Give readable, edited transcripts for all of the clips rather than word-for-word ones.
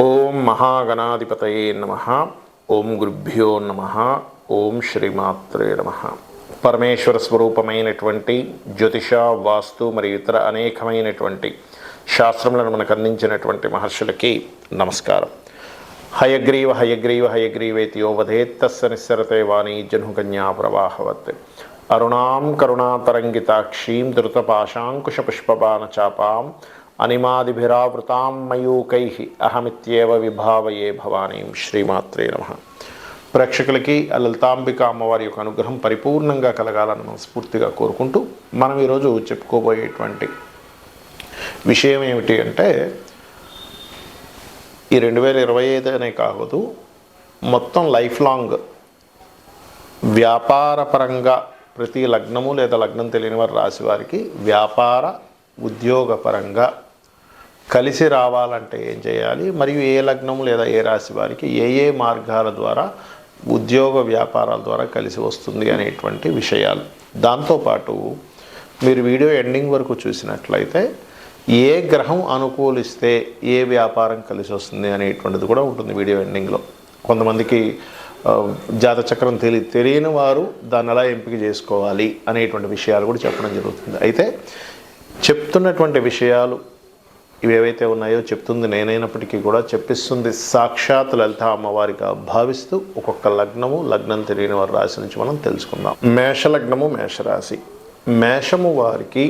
ఓం మహాగణాధిపతయే నమః. ఓం గురుభ్యో నమః. ఓం శ్రీమాత్రే నమః. పరమేశ్వర స్వరూపమైనటువంటి జ్యోతిష, వాస్తు మరియు ఇతర అనేకమైనటువంటి శాస్త్రములను మనకు అందించినటువంటి మహర్షులకి నమస్కారం. హయగ్రీవ హయగ్రీవ హయగ్రీవేతి యో వదేత్ తస్య నిస్సరతే వాణీ జహ్నుకన్యా ప్రవాహవత్. అరుణాం కరుణాతరంగితాక్షీం ధృతపాశాంకుశపుష్పబాణచాపాం అనిమాదిభిరావృతాం మయూకైః అహమిత్యేవ విభావయే భవానీం. శ్రీమాత్రే నమః. ప్రేక్షకులకి లలితాంబిక అమ్మవారి యొక్క అనుగ్రహం పరిపూర్ణంగా కలగాలని మనస్ఫూర్తిగా కోరుకుంటూ మనం ఈరోజు చెప్పుకోబోయేటువంటి విషయం ఏమిటి అంటే, ఈ 2025 అనే కాదు, మొత్తం లైఫ్ లాంగ్ వ్యాపారపరంగా ప్రతి లగ్నము లేదా లగ్నం తెలియని వారి రాశి వారికి వ్యాపార ఉద్యోగపరంగా కలిసి రావాలంటే ఏం చేయాలి, మరియు ఏ లగ్నము లేదా ఏ రాశి వారికి ఏ ఏ మార్గాల ద్వారా ఉద్యోగ వ్యాపారాల ద్వారా కలిసి వస్తుంది అనేటువంటి విషయాలు. దాంతోపాటు మీరు వీడియో ఎండింగ్ వరకు చూసినట్లయితే ఏ గ్రహం అనుకూలిస్తే ఏ వ్యాపారం కలిసి వస్తుంది అనేటువంటిది కూడా ఉంటుంది వీడియో ఎండింగ్లో. కొంతమందికి జాతచక్రం తెలియని వారు దాన్ని ఎలా ఎంపిక చేసుకోవాలి అనేటువంటి విషయాలు కూడా చెప్పడం జరుగుతుంది. అయితే చెప్తున్నటువంటి విషయాలు ఇవేవైతే ఉన్నాయో చెప్తుంది నేనైనప్పటికీ కూడా చెప్పిస్తుంది సాక్షాత్ లలిత అమ్మవారిగా భావిస్తూ ఒక్కొక్క లగ్నము, లగ్నం తెలియని వారి రాశి నుంచి మనం తెలుసుకుందాం. మేషలగ్నము, మేషరాశి. మేషము వారికి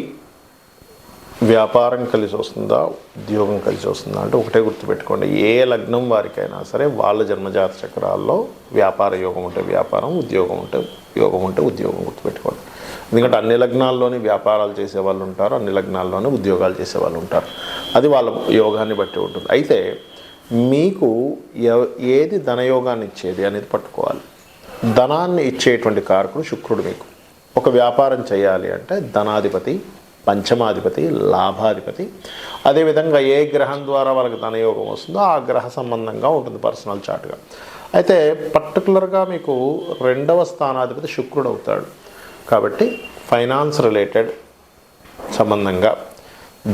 వ్యాపారం కలిసి వస్తుందా, ఉద్యోగం కలిసి వస్తుందా అంటే ఒకటే గుర్తుపెట్టుకోండి, ఏ లగ్నం వారికైనా సరే వాళ్ళ జన్మజాత చక్రాల్లో వ్యాపార యోగం ఉంటే వ్యాపారం, ఉద్యోగం ఉంటే యోగం ఉంటే ఉద్యోగం. గుర్తుపెట్టుకోండి. ఎందుకంటే అన్ని లగ్నాల్లోని వ్యాపారాలు చేసేవాళ్ళు ఉంటారు, అన్ని లగ్నాల్లోనే ఉద్యోగాలు చేసేవాళ్ళు ఉంటారు. అది వాళ్ళ యోగాన్ని బట్టి ఉంటుంది. అయితే మీకు ఏది ధనయోగాన్ని ఇచ్చేది అనేది పట్టుకోవాలి. ధనాన్ని ఇచ్చేటువంటి కారకుడు శుక్రుడు. మీకు ఒక వ్యాపారం చేయాలి అంటే ధనాధిపతి, పంచమాధిపతి, లాభాధిపతి. అదేవిధంగా ఏ గ్రహం ద్వారా వాళ్ళకి ధనయోగం వస్తుందో ఆ గ్రహ సంబంధంగా ఉంటుంది పర్సనల్ చార్ట్గా. అయితే పర్టికులర్గా మీకు 2వ స్థానాధిపతి శుక్రుడు అవుతాడు. కాబట్టి ఫైనాన్స్ రిలేటెడ్ సంబంధంగా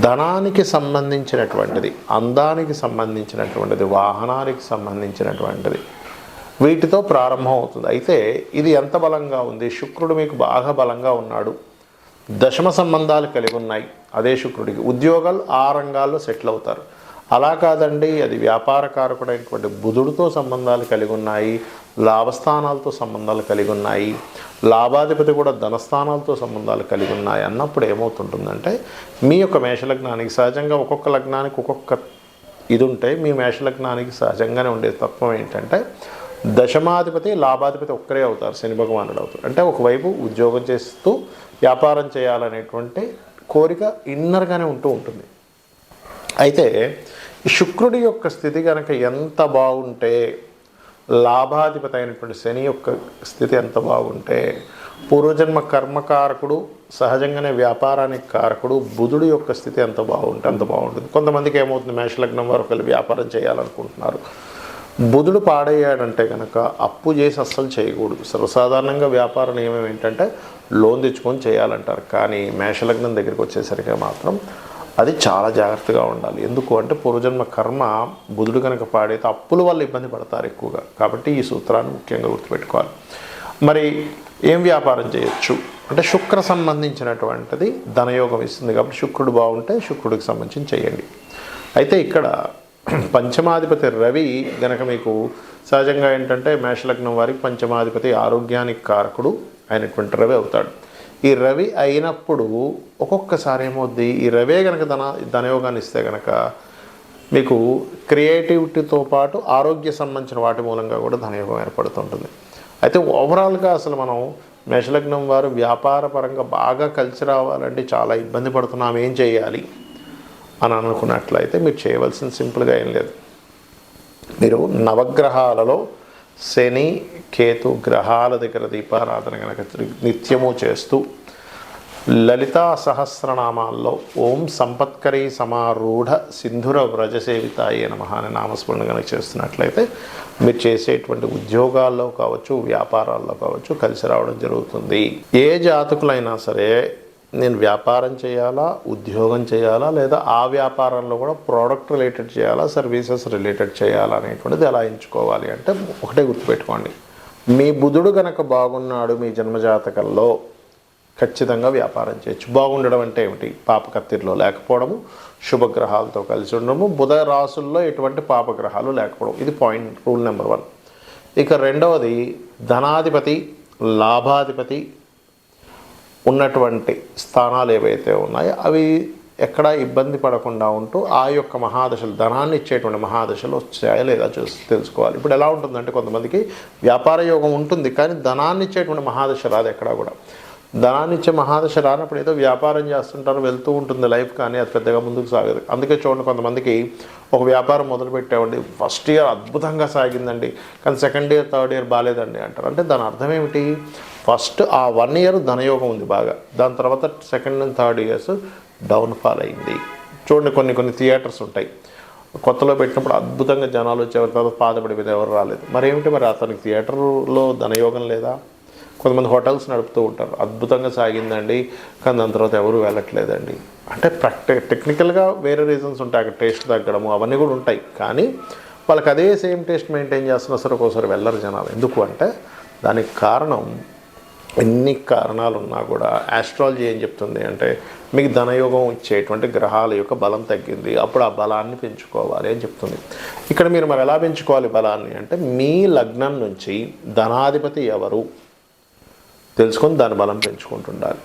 ధనానికి సంబంధించినటువంటిది, అందానికి సంబంధించినటువంటిది, వాహనానికి సంబంధించినటువంటిది, వీటితో ప్రారంభం అవుతుంది. అయితే ఇది ఎంత బలంగా ఉంది, శుక్రుడు మీకు బాగా బలంగా ఉన్నాడు, దశమ సంబంధాలు కలిగి ఉన్నాయి. అదే శుక్రుడికి ఉద్యోగాలు ఆ రంగాల్లో సెటిల్ అవుతారు. అలా కాదండి, అది వ్యాపారకారకుడైనటువంటి బుధుడితో సంబంధాలు కలిగి ఉన్నాయి, లాభస్థానాలతో సంబంధాలు కలిగి ఉన్నాయి, లాభాధిపతి కూడా ధనస్థానాలతో సంబంధాలు కలిగి ఉన్నాయి అన్నప్పుడు ఏమవుతుంటుందంటే, మీ యొక్క మేషలగ్నానికి సహజంగా ఒక్కొక్క లగ్నానికి ఒక్కొక్క ఇది ఉంటే, మీ మేషలగ్నానికి సహజంగానే ఉండే తత్వం ఏంటంటే దశమాధిపతి, లాభాధిపతి ఒక్కరే అవుతారు, శని భగవానుడు అవుతారు. అంటే ఒకవైపు ఉద్యోగం చేస్తూ వ్యాపారం చేయాలనేటువంటి కోరిక ఇన్నర్గానే ఉంటూ ఉంటుంది. అయితే శుక్రుడి యొక్క స్థితి కనుక ఎంత బాగుంటే, లాభాధిపతి అయినటువంటి శని యొక్క స్థితి ఎంత బాగుంటే, పూర్వజన్మ కర్మకారకుడు సహజంగానే వ్యాపారానికి కారకుడు బుధుడు యొక్క స్థితి ఎంత బాగుంటే అంత బాగుంటుంది. కొంతమందికి ఏమవుతుంది, మేషలగ్నం వారు ఒకళ్ళు వ్యాపారం చేయాలనుకుంటున్నారు, బుధుడు పాడయ్యాడంటే కనుక అప్పు చేసి అస్సలు చేయకూడదు. సర్వసాధారణంగా వ్యాపార నియమం ఏంటంటే లోన్ తెచ్చుకొని చేయాలంటారు. కానీ మేషలగ్నం దగ్గరికి వచ్చేసరికి మాత్రం అది చాలా జాగ్రత్తగా ఉండాలి. ఎందుకు అంటే పూర్వజన్మ కర్మ బుధుడు కనుక పాడైతే అప్పుల వల్ల ఇబ్బంది పడతారు ఎక్కువగా. కాబట్టి ఈ సూత్రాన్ని ముఖ్యంగా గుర్తుపెట్టుకోవాలి. మరి ఏం వ్యాపారం చేయొచ్చు అంటే, శుక్ర సంబంధించినటువంటిది ధనయోగం ఇస్తుంది. కాబట్టి శుక్రుడు బాగుంటే శుక్రుడికి సంబంధించి చేయండి. అయితే ఇక్కడ పంచమాధిపతి రవి గనక మీకు సహజంగా ఏంటంటే మేషలగ్నం వారికి పంచమాధిపతి ఆరోగ్యానికి కారకుడు అయినటువంటి రవి అవుతాడు. ఈ రవి అయినప్పుడు ఒక్కొక్కసారి ఏమవుద్ది, ఈ రవే కనుక ధనయోగాన్ని ఇస్తే కనుక మీకు క్రియేటివిటీతో పాటు ఆరోగ్య సంబంధించిన వాటి మూలంగా కూడా ధనయోగం ఏర్పడుతుంటుంది. అయితే ఓవరాల్గా అసలు మనం మేషలగ్నం వారు వ్యాపార పరంగా బాగా కలిసి రావాలంటే చాలా ఇబ్బంది పడుతున్నాం, ఏం చేయాలి అని అనుకున్నట్లయితే మీరు చేయవలసిన సింపుల్గా ఏం లేదు. మీరు నవగ్రహాలలో శని, కేతు గ్రహాల దగ్గర దీపారాధన కనుక నిత్యము చేస్తూ లలితా సహస్రనామాల్లో ఓం సంపత్కరీ సమారూఢ సింధుర వ్రజసేవితాయే నమః అనే నామస్మరణ కనుక చేస్తున్నట్లయితే మీరు చేసేటువంటి ఉద్యోగాల్లో కావచ్చు, వ్యాపారాల్లో కావచ్చు కలిసి రావడం జరుగుతుంది. ఏ జాతకులైనా సరే నేను వ్యాపారం చేయాలా, ఉద్యోగం చేయాలా, లేదా ఆ వ్యాపారంలో కూడా ప్రోడక్ట్ రిలేటెడ్ చేయాలా, సర్వీసెస్ రిలేటెడ్ చేయాలా అనేటువంటిది ఎలా ఎంచుకోవాలి అంటే ఒకటే గుర్తుపెట్టుకోండి. మీ బుధుడు కనుక బాగున్నాడు మీ జన్మజాతకంలో ఖచ్చితంగా వ్యాపారం చేయొచ్చు. బాగుండడం అంటే ఏమిటి? పాపకత్తిరిలో లేకపోవడము, శుభగ్రహాలతో కలిసి ఉండడము, బుధ రాసుల్లో ఎటువంటి పాపగ్రహాలు లేకపోవడం. ఇది పాయింట్, రూల్ నెంబర్ 1. ఇక రెండవది, ధనాధిపతి, లాభాధిపతి ఉన్నటువంటి స్థానాలు ఏవైతే ఉన్నాయో అవి ఎక్కడా ఇబ్బంది పడకుండా ఉంటూ ఆ యొక్క మహాదశలు, ధనాన్ని ఇచ్చేటువంటి మహాదశలు వచ్చాయా లేదా తెలుసుకోవాలి. ఇప్పుడు ఎలా ఉంటుందంటే కొంతమందికి వ్యాపార యోగం ఉంటుంది కానీ ధనాన్ని ఇచ్చేటువంటి మహాదశ రాదు ఎక్కడా కూడా. ధనాన్ని ఇచ్చే మహాదశ రానప్పుడు ఏదో వ్యాపారం చేస్తుంటారు, వెళ్తూ ఉంటుంది లైఫ్, కానీ అది పెద్దగా ముందుకు సాగదు. అందుకే చూడండి, కొంతమందికి ఒక వ్యాపారం మొదలుపెట్టామండి, ఫస్ట్ ఇయర్ అద్భుతంగా సాగిందండి, కానీ సెకండ్ ఇయర్ థర్డ్ ఇయర్ బాగాలేదండి అంటారు. అంటే దాని అర్థం ఏమిటి? ఫస్ట్ ఆ 1 ఇయర్ ధనయోగం ఉంది బాగా, దాని తర్వాత second and third years downfall అయింది. చూడండి, కొన్ని థియేటర్స్ ఉంటాయి, కొత్తలో పెట్టినప్పుడు అద్భుతంగా జనాలు వచ్చేవారు, తర్వాత బాధపడి మీద ఎవరు రాలేదు. మరేమిటి, మరి అతనికి థియేటర్లో ధనయోగం లేదా? కొంతమంది హోటల్స్ నడుపుతూ ఉంటారు, అద్భుతంగా సాగిందండి కానీ దాని తర్వాత ఎవరు వెళ్ళట్లేదండి. అంటే టెక్నికల్గా వేరే రీజన్స్ ఉంటాయి, అక్కడ టేస్ట్ తగ్గడము అవన్నీ కూడా ఉంటాయి, కానీ వాళ్ళకి అదే సేమ్ టేస్ట్ మెయింటైన్ చేస్తున్నా సరే ఒక్కోసారి వెళ్ళరు జనాలు. ఎందుకు అంటే దానికి కారణం, ఎన్ని కారణాలు ఉన్నా కూడా ఆస్ట్రాలజీ ఏం చెప్తుంది అంటే మీకు ధనయోగం ఇచ్చేటువంటి గ్రహాల యొక్క బలం తగ్గింది, అప్పుడు ఆ బలాన్ని పెంచుకోవాలి అని చెప్తుంది. ఇక్కడ మీరు మరి ఎలా పెంచుకోవాలి బలాన్ని అంటే మీ లగ్నం నుంచి ధనాధిపతి ఎవరు తెలుసుకొని దాని బలం పెంచుకుంటుండాలి.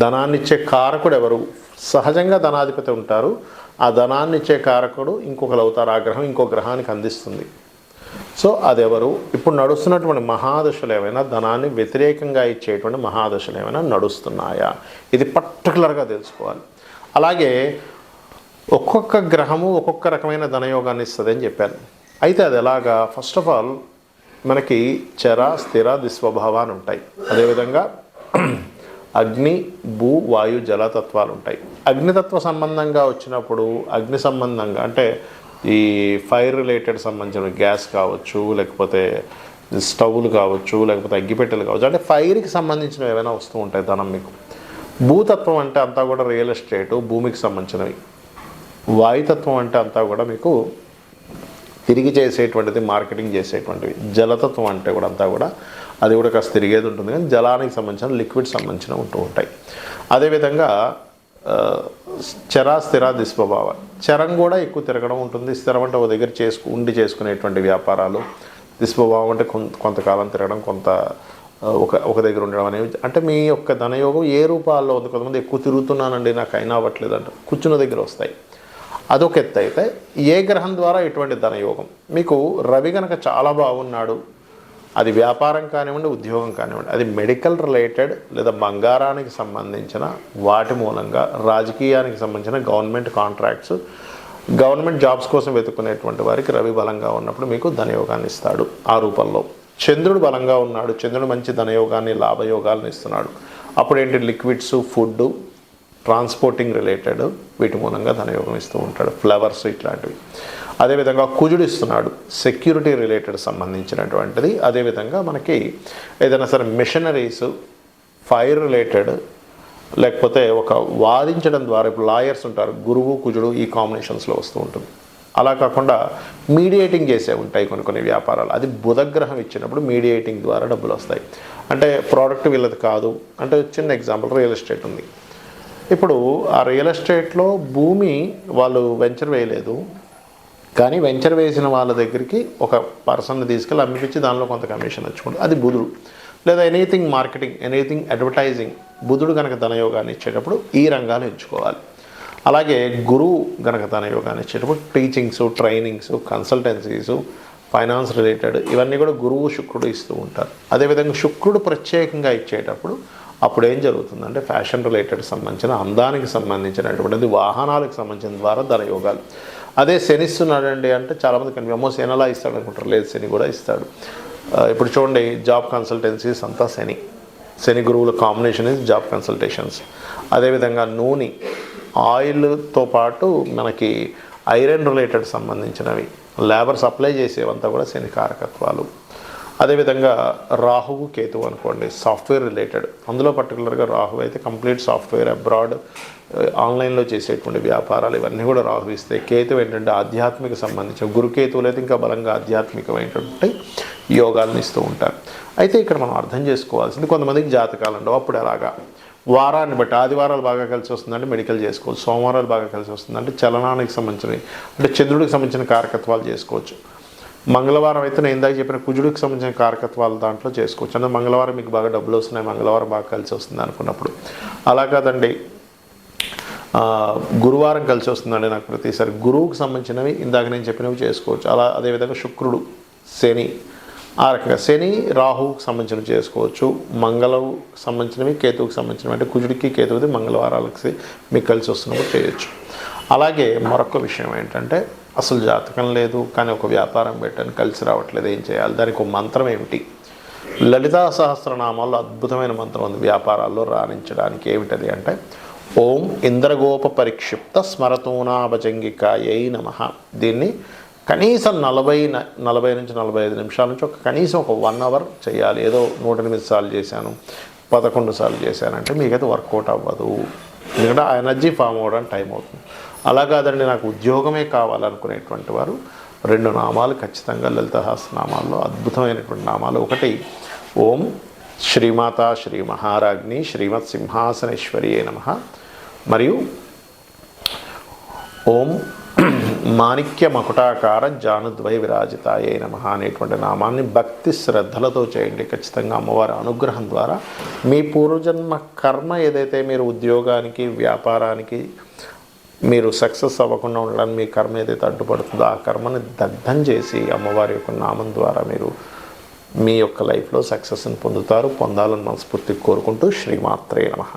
ధనాన్ని ఇచ్చే కారకుడు ఎవరు? సహజంగా ధనాధిపతి ఉంటారు, ఆ ధనాన్ని ఇచ్చే కారకుడు ఇంకొకరు అవుతారు, ఆ గ్రహం ఇంకో గ్రహానికి అందిస్తుంది. సో అదెవరు? ఇప్పుడు నడుస్తున్నటువంటి మహాదశలు ఏమైనా ధనాన్ని వ్యతిరేకంగా ఇచ్చేటువంటి మహాదశలు ఏమైనా నడుస్తున్నాయా, ఇది పర్టికులర్గా తెలుసుకోవాలి. అలాగే ఒక్కొక్క గ్రహము ఒక్కొక్క రకమైన ధనయోగాన్ని ఇస్తుంది అని చెప్పాను. అయితే అది ఎలాగా? ఫస్ట్ ఆఫ్ ఆల్ మనకి చర, స్థిర, దిస్వభావ అని ఉంటాయి. అదేవిధంగా అగ్ని, భూ, వాయు, జలతత్వాలు ఉంటాయి. అగ్నితత్వ సంబంధంగా వచ్చినప్పుడు అగ్ని సంబంధంగా అంటే ఈ ఫైర్ రిలేటెడ్ సంబంధించిన గ్యాస్ కావచ్చు, లేకపోతే స్టవ్లు కావచ్చు, లేకపోతే అగ్గిపెట్టెలు కావచ్చు, అంటే ఫైర్కి సంబంధించినవి ఏమైనా వస్తూ ఉంటాయి ధనం మీకు. భూతత్వం అంటే అంతా కూడా రియల్ ఎస్టేటు, భూమికి సంబంధించినవి. వాయుతత్వం అంటే అంతా కూడా మీకు తిరిగి చేసేటువంటిది, మార్కెటింగ్ చేసేటువంటివి. జలతత్వం అంటే కూడా అంతా కూడా అది కూడా కాస్త తిరిగేది ఉంటుంది, కానీ జలానికి సంబంధించిన లిక్విడ్ సంబంధించిన ఉంటూ ఉంటాయి. అదేవిధంగా చర, స్థిర, దిస్వభావ. చరం కూడా ఎక్కువ తిరగడం ఉంటుంది, స్థిరం అంటే ఒక దగ్గర చేసుకునేటువంటి వ్యాపారాలు, దిస్వభావం అంటే కొంతకాలం తిరగడం, ఒక దగ్గర ఉండడం అనేవి. అంటే మీ యొక్క ధనయోగం ఏ రూపాల్లో ఉంది. కొంతమంది ఎక్కువ తిరుగుతున్నానండి నాకు అయినా అవ్వట్లేదు అంటే కూర్చున్న దగ్గర వస్తాయి, అదొక ఎత్తు. అయితే ఏ గ్రహం ద్వారా ఎటువంటి ధనయోగం? మీకు రవి కనుక చాలా బాగున్నాడు, అది వ్యాపారం కానివ్వండి, ఉద్యోగం కానివ్వండి, అది మెడికల్ రిలేటెడ్ లేదా బంగారానికి సంబంధించిన వాటి మూలంగా, రాజకీయానికి సంబంధించిన గవర్నమెంట్ కాంట్రాక్ట్స్, గవర్నమెంట్ జాబ్స్ కోసం వెతుక్కునేటువంటి వారికి రవి బలంగా ఉన్నప్పుడు మీకు ధనయోగాన్ని ఇస్తాడు ఆ రూపంలో. చంద్రుడు బలంగా ఉన్నాడు, చంద్రుడు మంచి ధనయోగాన్ని, లాభయోగాలను ఇస్తున్నాడు. అప్పుడు ఏంటి? లిక్విడ్స్, ఫుడ్, ట్రాన్స్పోర్టింగ్ రిలేటెడ్ వీటి మూలంగా ధనయోగం ఇస్తూ ఉంటాడు, ఫ్లవర్స్ ఇట్లాంటివి. అదేవిధంగా కుజుడు ఇస్తున్నాడు, సెక్యూరిటీ రిలేటెడ్ సంబంధించినటువంటిది. అదేవిధంగా మనకి ఏదైనా సరే మిషనరీస్, ఫైర్ రిలేటెడ్, లేకపోతే ఒక వాదించడం ద్వారా, ఇప్పుడు లాయర్స్ ఉంటారు, గురువు కుజుడు ఈ కాంబినేషన్స్లో వస్తూ ఉంటుంది. అలా కాకుండా మీడియేటింగ్ చేసే ఉంటాయి కొన్ని వ్యాపారాలు, అది బుధగ్రహం ఇచ్చినప్పుడు మీడియేటింగ్ ద్వారా డబ్బులు వస్తాయి. అంటే ప్రోడక్ట్ వీళ్ళది కాదు అంటే, చిన్న ఎగ్జాంపుల్ రియల్ ఎస్టేట్ ఉంది. ఇప్పుడు ఆ రియల్ ఎస్టేట్లో భూమి వాళ్ళు వెంచర్ వేయలేదు, కానీ వెంచర్ వేసిన వాళ్ళ దగ్గరికి ఒక పర్సన్ని తీసుకెళ్ళి అమ్మిపించి దానిలో కొంత కమిషన్ వచ్చుకుంటుంది, అది బుధుడు. లేదా ఎనీథింగ్ మార్కెటింగ్, ఎనీథింగ్ అడ్వర్టైజింగ్, బుధుడు కనుక ధనయోగాన్ని ఇచ్చేటప్పుడు ఈ రంగాలు ఎంచుకోవాలి. అలాగే గురువు కనుక ధనయోగాన్ని ఇచ్చేటప్పుడు teachings, trainings, consultancies, finance related ఇవన్నీ కూడా గురువు, శుక్రుడు ఇస్తూ ఉంటారు. అదేవిధంగా శుక్రుడు ప్రత్యేకంగా ఇచ్చేటప్పుడు అప్పుడు ఏం జరుగుతుందంటే ఫ్యాషన్ రిలేటెడ్ సంబంధించిన, అందానికి సంబంధించినటువంటిది, వాహనాలకు సంబంధించిన ద్వారా ధనయోగాలు. అదే శని ఇస్తున్నాడండి అంటే చాలామంది కనిపి శని అలా ఇస్తాడు అనుకుంటారు, లేదు శని కూడా ఇస్తాడు. ఇప్పుడు చూడండి, జాబ్ కన్సల్టెన్సీస్ అంతా శని గురువుల కాంబినేషన్ ఇస్ జాబ్ కన్సల్టేషన్స్. అదేవిధంగా నూనె, ఆయిల్తో పాటు మనకి ఐరన్ రిలేటెడ్ సంబంధించినవి, లేబర్ సప్లై చేసేవంతా కూడా శని కారకత్వాలు. అదేవిధంగా రాహువు కేతువు అనుకోండి, సాఫ్ట్వేర్ రిలేటెడ్, అందులో పర్టికులర్గా రాహువు అయితే కంప్లీట్ సాఫ్ట్వేర్, అబ్రాడ్, ఆన్లైన్లో చేసేటువంటి వ్యాపారాలు ఇవన్నీ కూడా రాహు ఇస్తాయి. కేతువు ఏంటంటే ఆధ్యాత్మిక సంబంధించిన, గురుకేతువులు అయితే ఇంకా బలంగా ఆధ్యాత్మికమైనటువంటి యోగాలను ఇస్తూ ఉంటారు. అయితే ఇక్కడ మనం అర్థం చేసుకోవాల్సింది, కొంతమందికి జాతకాలు ఉండవు, అప్పుడు ఎలాగా వారాన్ని బట్టి ఆదివారాలు బాగా కలిసి వస్తుందంటే మెడికల్ చేసుకోవచ్చు, సోమవారాలు బాగా కలిసి వస్తుందంటే చలనానికి సంబంధించినవి అంటే చంద్రుడికి సంబంధించిన కారకత్వాలు చేసుకోవచ్చు. మంగళవారం అయితే నేను ఇందాక చెప్పిన కుజుడికి సంబంధించిన కారకత్వాలు దాంట్లో చేసుకోవచ్చు. అంటే మంగళవారం మీకు బాగా డబ్బులు వస్తున్నాయి, మంగళవారం బాగా కలిసి వస్తుంది అనుకున్నప్పుడు. అలా కాదండి గురువారం కలిసి వస్తుందండి నాకు ప్రతిసారి, గురువుకి సంబంధించినవి ఇందాక నేను చెప్పినవి చేసుకోవచ్చు. అలా అదేవిధంగా శుక్రుడు, శని, ఆ రకంగా శని రాహువుకి సంబంధించినవి చేసుకోవచ్చు. మంగళవుకి సంబంధించినవి, కేతువుకి సంబంధించినవి అంటే కుజుడికి కేతువుది మంగళవారాలకి మీకు కలిసి వస్తున్నప్పుడు చేయొచ్చు. అలాగే మరొక విషయం ఏంటంటే, అసలు జాతకం లేదు కానీ ఒక వ్యాపారం పెట్టాను కలిసి రావట్లేదు, ఏం చేయాలి? దానికి ఒక మంత్రం ఏమిటి? లలితా సహస్రనామాల్లో అద్భుతమైన మంత్రం ఉంది వ్యాపారాల్లో రాణించడానికి. ఏమిటది అంటే, ఓం ఇంద్రగోప పరిక్షిప్త స్మరతూనాభజంగికాయై నమః. దీన్ని కనీసం 40 నుంచి 45 నిమిషాల నుంచి కనీసం ఒక 1 అవర్ చేయాలి. ఏదో 108 సార్లు చేశాను, 11 సార్లు చేశానంటే మీకైతే వర్కౌట్ అవ్వదు. ఎందుకంటే ఆ ఎనర్జీ ఫామ్ అవ్వడానికి టైం అవుతుంది. అలా కాదండి నాకు ఉద్యోగమే కావాలనుకునేటువంటి వారు 2 నామాలు ఖచ్చితంగా లలిత సహస్రనామాల్లో అద్భుతమైనటువంటి నామాలు. ఒకటి ఓం శ్రీమాత శ్రీ మహారాజ్ని శ్రీమత్ సింహాసనేశ్వరియే నమః, మరియు ఓం మాణిక్య మకుటాకార జానుద్వయ విరాజితాయే నమః అనేటువంటి నామాన్ని భక్తి శ్రద్ధలతో చేయండి. ఖచ్చితంగా అమ్మవారి అనుగ్రహం ద్వారా మీ పూర్వజన్మ కర్మ ఏదైతే మీరు ఉద్యోగానికి వ్యాపారానికి మీరు సక్సెస్ అవ్వకుండా ఉండడానికి మీ కర్మ ఏదైతే అడ్డుపడుతుందో ఆ కర్మని దగ్ధం చేసి అమ్మవారి యొక్క నామం ద్వారా మీరు మీ యొక్క లైఫ్లో సక్సెస్ని పొందాలని మనస్ఫూర్తిగా కోరుకుంటూ శ్రీమాత్రే నమః.